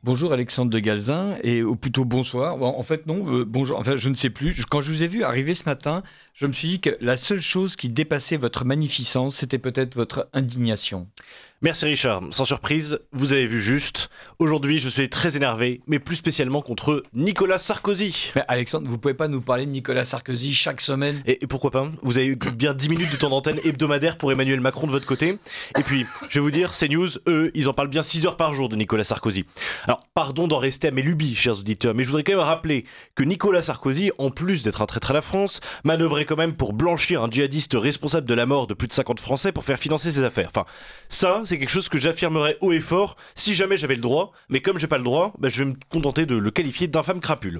Bonjour Alexandre de Galzin, ou plutôt bonsoir. Bon, en fait non, bonjour, enfin je ne sais plus. Quand je vous ai vu arriver ce matin, je me suis dit que la seule chose qui dépassait votre magnificence, c'était peut-être votre indignation. Merci Richard, sans surprise, vous avez vu juste. Aujourd'hui je suis très énervé, mais plus spécialement contre Nicolas Sarkozy. Mais Alexandre, vous pouvez pas nous parler de Nicolas Sarkozy chaque semaine? Et pourquoi pas? Vous avez eu bien 10 minutes de temps d'antenne hebdomadaire pour Emmanuel Macron de votre côté. Et puis, je vais vous dire, CNews, eux, ils en parlent bien 6 heures par jour de Nicolas Sarkozy. Alors, pardon d'en rester à mes lubies, chers auditeurs, mais je voudrais quand même rappeler que Nicolas Sarkozy, en plus d'être un traître à la France, manœuvrait quand même pour blanchir un djihadiste responsable de la mort de plus de 50 Français pour faire financer ses affaires. Enfin, ça, c'est quelque chose que j'affirmerais haut et fort si jamais j'avais le droit, mais comme j'ai pas le droit, je vais me contenter de le qualifier d'infâme crapule.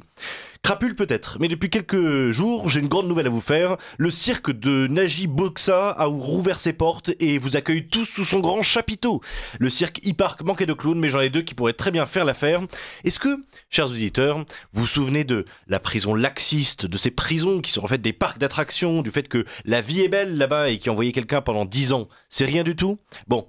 Crapule peut-être, mais depuis quelques jours, j'ai une grande nouvelle à vous faire. Le cirque de Najib Boxa a rouvert ses portes et vous accueille tous sous son grand chapiteau. Le cirque e-park manquait de clowns, mais j'en ai deux qui pourraient très bien faire l'affaire. Est-ce que, chers auditeurs, vous vous souvenez de la prison laxiste, de ces prisons qui sont en fait des parcs d'attractions, du fait que la vie est belle là-bas et qui envoyait quelqu'un pendant 10 ans? C'est rien du tout? Bon,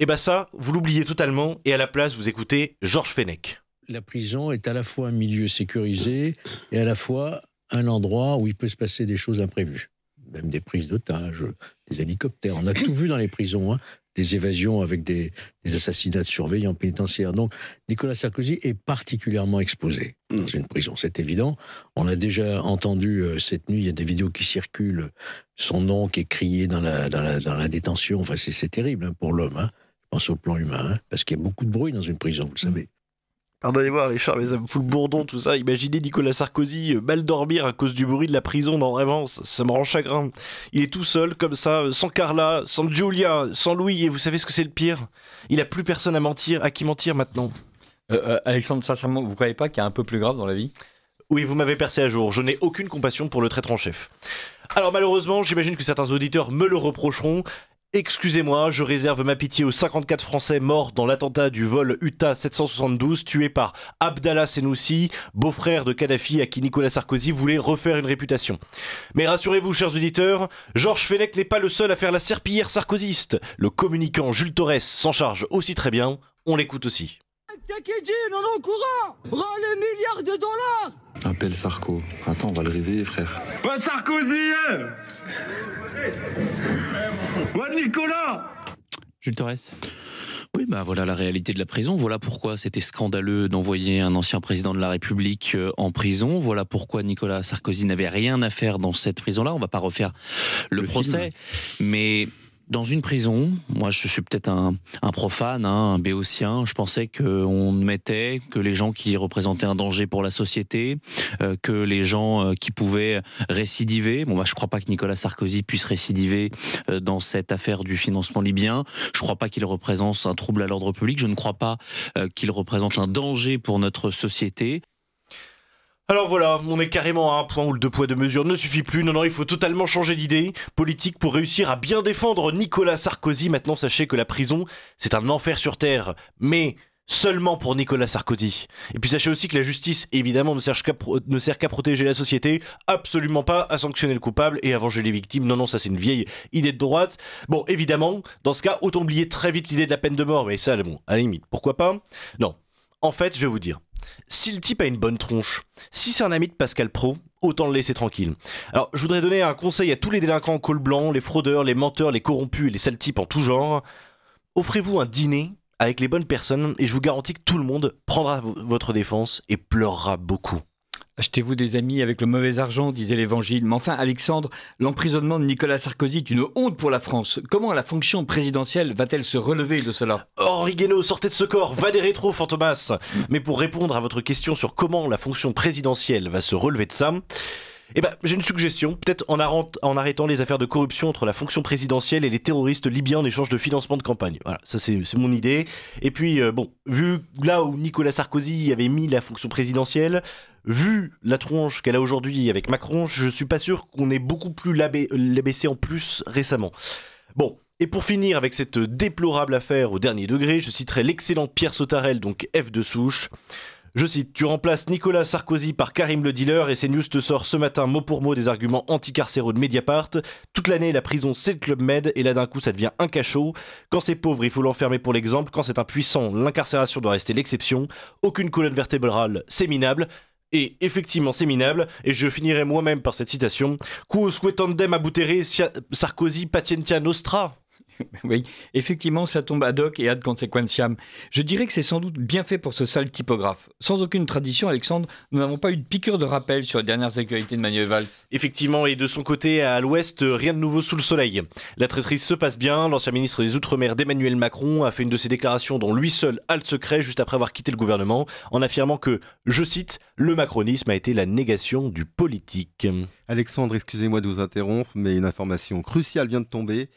et ça, vous l'oubliez totalement et à la place, vous écoutez Georges Fenech. La prison est à la fois un milieu sécurisé et à la fois un endroit où il peut se passer des choses imprévues. Même des prises d'otages, des hélicoptères. On a tout vu dans les prisons, hein. Des évasions avec des assassinats de surveillants pénitentiaires. Donc Nicolas Sarkozy est particulièrement exposé dans une prison, c'est évident. On a déjà entendu cette nuit, il y a des vidéos qui circulent, son nom qui est crié dans la détention. Enfin, c'est terrible hein, pour l'homme, hein. Je pense au plan humain, hein, parce qu'il y a beaucoup de bruit dans une prison, vous le savez. Pardonnez-moi Richard, mais ça me fout le bourdon tout ça. Imaginez Nicolas Sarkozy mal dormir à cause du bruit de la prison. Non vraiment, ça me rend chagrin. Il est tout seul comme ça, sans Carla, sans Giulia, sans Louis. Et vous savez ce que c'est le pire? Il a plus personne à qui mentir maintenant. Alexandre, sincèrement, vous croyez pas qu'il y a un peu plus grave dans la vie? Oui, vous m'avez percé à jour. Je n'ai aucune compassion pour le traître en chef. Alors malheureusement, j'imagine que certains auditeurs me le reprocheront. Excusez-moi, je réserve ma pitié aux 54 Français morts dans l'attentat du vol UTA 772 tué par Abdallah Senoussi, beau-frère de Kadhafi à qui Nicolas Sarkozy voulait refaire une réputation. Mais rassurez-vous, chers auditeurs, Georges Fenech n'est pas le seul à faire la serpillière sarkozyste. Le communicant Jules Torres s'en charge aussi très bien, on l'écoute aussi. Takidji, on est au courant! Rends les milliards de dollars! Appelle Sarko. Attends, on va le réveiller, frère. Pas Sarkozy, hein! Ouais, Nicolas! Jules Torres. Oui, voilà la réalité de la prison. Voilà pourquoi c'était scandaleux d'envoyer un ancien président de la République en prison. Voilà pourquoi Nicolas Sarkozy n'avait rien à faire dans cette prison-là. On va pas refaire le procès, mais dans une prison, moi je suis peut-être un profane, hein, un béotien, je pensais qu'on mettait que les gens qui représentaient un danger pour la société, que les gens qui pouvaient récidiver, je crois pas que Nicolas Sarkozy puisse récidiver dans cette affaire du financement libyen, je crois pas qu'il représente un trouble à l'ordre public, je ne crois pas qu'il représente un danger pour notre société. Alors voilà, on est carrément à un point où le deux poids deux mesures ne suffit plus. Non, il faut totalement changer d'idée politique pour réussir à bien défendre Nicolas Sarkozy. Maintenant, sachez que la prison, c'est un enfer sur terre. Mais seulement pour Nicolas Sarkozy. Et puis sachez aussi que la justice, évidemment, ne sert qu'à protéger la société, absolument pas à sanctionner le coupable et à venger les victimes. Non, ça c'est une vieille idée de droite. Bon, évidemment, dans ce cas, autant oublier très vite l'idée de la peine de mort. Mais ça, bon, à la limite, pourquoi pas? Non. En fait, je vais vous dire, si le type a une bonne tronche, si c'est un ami de Pascal Praud, autant le laisser tranquille. Alors, je voudrais donner un conseil à tous les délinquants en col blanc, les fraudeurs, les menteurs, les corrompus et les sales types en tout genre. Offrez-vous un dîner avec les bonnes personnes et je vous garantis que tout le monde prendra votre défense et pleurera beaucoup. Achetez-vous des amis avec le mauvais argent, disait l'évangile. Mais enfin, Alexandre, l'emprisonnement de Nicolas Sarkozy est une honte pour la France. Comment la fonction présidentielle va-t-elle se relever de cela? Henri Guénaud, sortez de ce corps, va des rétros, Fantomas. Mais pour répondre à votre question sur comment la fonction présidentielle va se relever de ça, j'ai une suggestion, peut-être en arrêtant les affaires de corruption entre la fonction présidentielle et les terroristes libyens en échange de financement de campagne. Voilà, ça c'est mon idée. Et puis, vu là où Nicolas Sarkozy avait mis la fonction présidentielle, vu la tronche qu'elle a aujourd'hui avec Macron, je suis pas sûr qu'on ait beaucoup plus l'abaissé en plus récemment. Bon, et pour finir avec cette déplorable affaire au dernier degré, je citerai l'excellent Pierre Sautarel, donc F de souche. Je cite, tu remplaces Nicolas Sarkozy par Karim le dealer et CNews te sort ce matin mot pour mot des arguments anticarcéraux de Mediapart. Toute l'année, la prison c'est le Club Med et là d'un coup ça devient un cachot. Quand c'est pauvre, il faut l'enfermer pour l'exemple. Quand c'est impuissant, l'incarcération doit rester l'exception. Aucune colonne vertébrale, c'est minable. Et effectivement, c'est minable, et je finirai moi-même par cette citation. Quo suetandem abutere Sarkozy patientia nostra. Oui, effectivement, ça tombe ad hoc et ad consequentiam. Je dirais que c'est sans doute bien fait pour ce sale typographe. Sans aucune tradition, Alexandre, nous n'avons pas eu de piqûre de rappel sur les dernières actualités de Manuel Valls. Effectivement, et de son côté, à l'ouest, rien de nouveau sous le soleil. La traîtrise se passe bien, l'ancien ministre des Outre-mer d'Emmanuel Macron a fait une de ses déclarations dont lui seul a le secret juste après avoir quitté le gouvernement, en affirmant que, je cite, le macronisme a été la négation du politique. Alexandre, excusez-moi de vous interrompre, mais une information cruciale vient de tomber.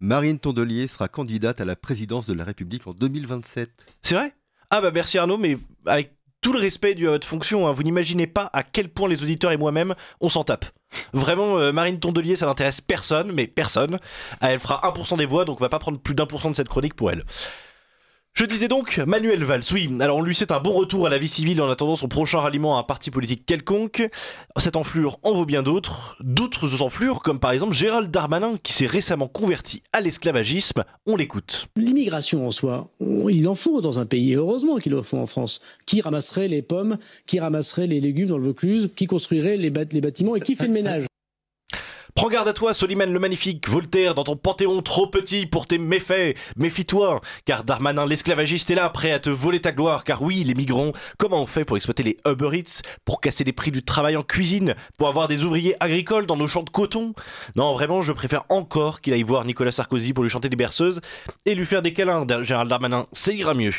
Marine Tondelier sera candidate à la présidence de la République en 2027. C'est vrai ? Ah bah merci Arnaud, mais avec tout le respect dû à votre fonction, hein, vous n'imaginez pas à quel point les auditeurs et moi-même, on s'en tape. Vraiment, Marine Tondelier, ça n'intéresse personne, mais personne. Elle fera 1% des voix, donc on va pas prendre plus d'1% de cette chronique pour elle. Je disais donc, Manuel Valls, oui, alors on lui souhaite un bon retour à la vie civile en attendant son prochain ralliement à un parti politique quelconque. Cette enflure en vaut bien d'autres enflures, comme par exemple Gérald Darmanin, qui s'est récemment converti à l'esclavagisme. On l'écoute. L'immigration en soi, il en faut dans un pays, et heureusement qu'il en faut en France. Qui ramasserait les pommes, qui ramasserait les légumes dans le Vaucluse, qui construirait les bâtiments et qui fait le ménage ? Prends garde à toi, Soliman le Magnifique, Voltaire, dans ton panthéon trop petit pour tes méfaits. Méfie-toi, car Darmanin l'esclavagiste est là, prêt à te voler ta gloire. Car oui, les migrants, comment on fait pour exploiter les Uber Eats, pour casser les prix du travail en cuisine, pour avoir des ouvriers agricoles dans nos champs de coton ? Non, vraiment, je préfère encore qu'il aille voir Nicolas Sarkozy pour lui chanter des berceuses et lui faire des câlins, Gérald Darmanin, ça ira mieux.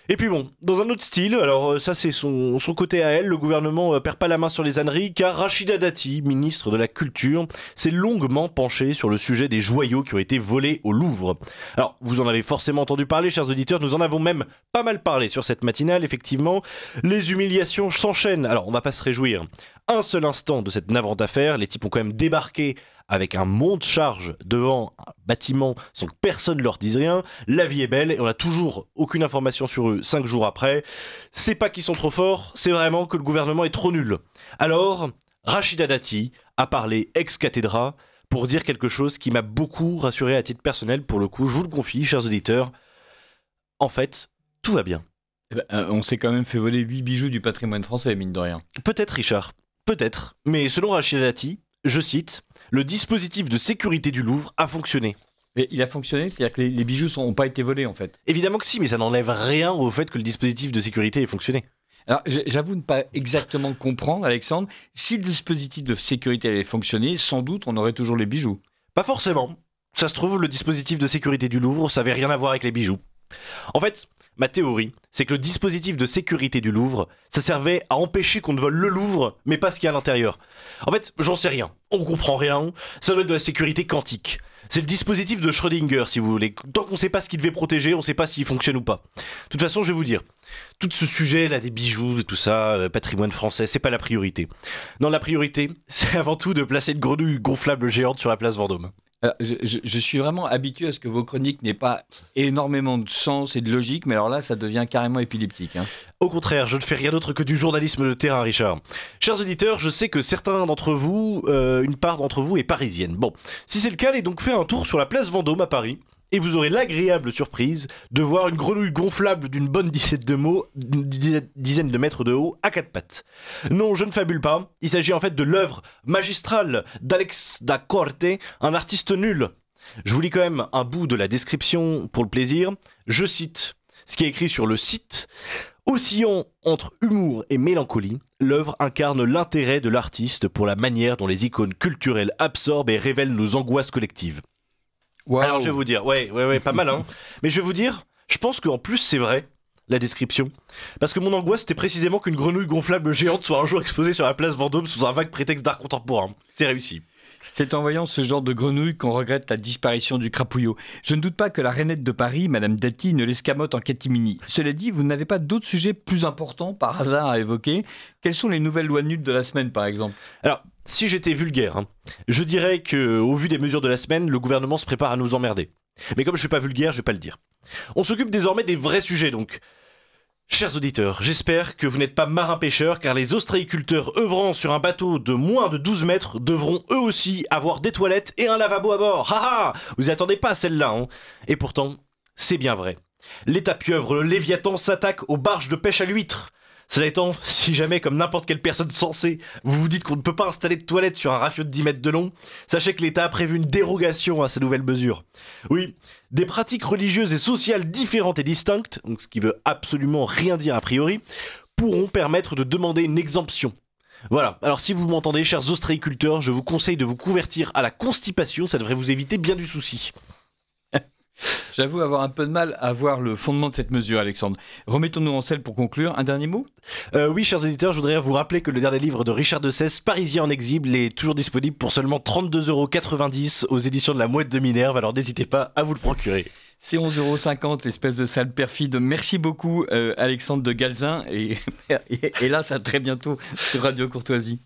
Et puis bon, dans un autre style, alors ça c'est son côté à elle, le gouvernement perd pas la main sur les âneries, car Rachida Dati, ministre de la Culture, s'est longuement penchée sur le sujet des joyaux qui ont été volés au Louvre. Alors, vous en avez forcément entendu parler, chers auditeurs, nous en avons même pas mal parlé sur cette matinale, effectivement. Les humiliations s'enchaînent, alors on va pas se réjouir. Un seul instant de cette navrante affaire, les types ont quand même débarqué avec un monte-charge devant un bâtiment sans que personne leur dise rien. La vie est belle et on n'a toujours aucune information sur eux 5 jours après. C'est pas qu'ils sont trop forts, c'est vraiment que le gouvernement est trop nul. Alors, Rachida Dati a parlé ex cathedra pour dire quelque chose qui m'a beaucoup rassuré à titre personnel. Pour le coup, je vous le confie, chers auditeurs, en fait, tout va bien. On s'est quand même fait voler 8 bijoux du patrimoine français, mine de rien. Peut-être, Richard, peut-être. Mais selon Rachida Dati, je cite, le dispositif de sécurité du Louvre a fonctionné. Mais il a fonctionné, c'est-à-dire que les bijoux n'ont pas été volés en fait. Évidemment que si, mais ça n'enlève rien au fait que le dispositif de sécurité ait fonctionné. Alors j'avoue ne pas exactement comprendre, Alexandre. Si le dispositif de sécurité avait fonctionné, sans doute on aurait toujours les bijoux. Pas forcément. Ça se trouve, le dispositif de sécurité du Louvre, ça avait rien à voir avec les bijoux. En fait, ma théorie, c'est que le dispositif de sécurité du Louvre, ça servait à empêcher qu'on ne vole le Louvre, mais pas ce qu'il y a à l'intérieur. En fait, j'en sais rien, on comprend rien, ça doit être de la sécurité quantique. C'est le dispositif de Schrödinger, si vous voulez. Tant qu'on ne sait pas ce qu'il devait protéger, on ne sait pas s'il fonctionne ou pas. De toute façon, je vais vous dire, tout ce sujet-là des bijoux et tout ça, patrimoine français, c'est pas la priorité. Non, la priorité, c'est avant tout de placer une grenouille gonflable géante sur la place Vendôme. Alors, je suis vraiment habitué à ce que vos chroniques n'aient pas énormément de sens et de logique, mais alors là, ça devient carrément épileptique. Hein. Au contraire, je ne fais rien d'autre que du journalisme de terrain, Richard. Chers auditeurs, je sais que certains d'entre vous, une part d'entre vous est parisienne. Bon, si c'est le cas, allez donc faire un tour sur la place Vendôme à Paris, et vous aurez l'agréable surprise de voir une grenouille gonflable d'une bonne dizaine de mètres de haut à 4 pattes. Non, je ne fabule pas, il s'agit en fait de l'œuvre magistrale d'Alex da Corte, un artiste nul. Je vous lis quand même un bout de la description pour le plaisir. Je cite ce qui est écrit sur le site. Oscillant entre humour et mélancolie, l'œuvre incarne l'intérêt de l'artiste pour la manière dont les icônes culturelles absorbent et révèlent nos angoisses collectives. Wow. Alors je vais vous dire, ouais, pas mal hein. Mais je vais vous dire, je pense qu'en plus c'est vrai, la description. Parce que mon angoisse c'était précisément qu'une grenouille gonflable géante soit un jour exposée sur la place Vendôme sous un vague prétexte d'art contemporain. C'est réussi. C'est en voyant ce genre de grenouille qu'on regrette la disparition du crapouillot. Je ne doute pas que la rainette de Paris, Madame Dati, ne l'escamote en catimini. Cela dit, vous n'avez pas d'autres sujets plus importants par hasard à évoquer ? Quelles sont les nouvelles lois nulles de la semaine par exemple ? Alors, si j'étais vulgaire, je dirais qu'au vu des mesures de la semaine, le gouvernement se prépare à nous emmerder. Mais comme je suis pas vulgaire, je vais pas le dire. On s'occupe désormais des vrais sujets donc. Chers auditeurs, j'espère que vous n'êtes pas marins-pêcheurs car les ostréiculteurs œuvrant sur un bateau de moins de 12 mètres devront eux aussi avoir des toilettes et un lavabo à bord. Haha, vous n'y attendez pas à celle-là, hein. Et pourtant, c'est bien vrai. L'État pieuvre, le Léviathan, s'attaque aux barges de pêche à l'huître. Cela étant, si jamais, comme n'importe quelle personne sensée, vous vous dites qu'on ne peut pas installer de toilettes sur un rafio de 10 mètres de long, sachez que l'État a prévu une dérogation à ces nouvelles mesures. Oui, des pratiques religieuses et sociales différentes et distinctes, donc ce qui veut absolument rien dire a priori, pourront permettre de demander une exemption. Voilà, alors si vous m'entendez, chers ostréiculteurs, je vous conseille de vous convertir à la constipation, ça devrait vous éviter bien du souci. J'avoue avoir un peu de mal à voir le fondement de cette mesure, Alexandre. Remettons-nous en selle pour conclure. Un dernier mot ? Oui, chers éditeurs, je voudrais vous rappeler que le dernier livre de Richard de Sès, Parisien en exil, est toujours disponible pour seulement 32,90 € aux éditions de la Mouette de Minerve, alors n'hésitez pas à vous le procurer. C'est 11,50 €, espèce de sale perfide. Merci beaucoup, Alexandre de Galzin. Et hélas, à très bientôt sur Radio Courtoisie.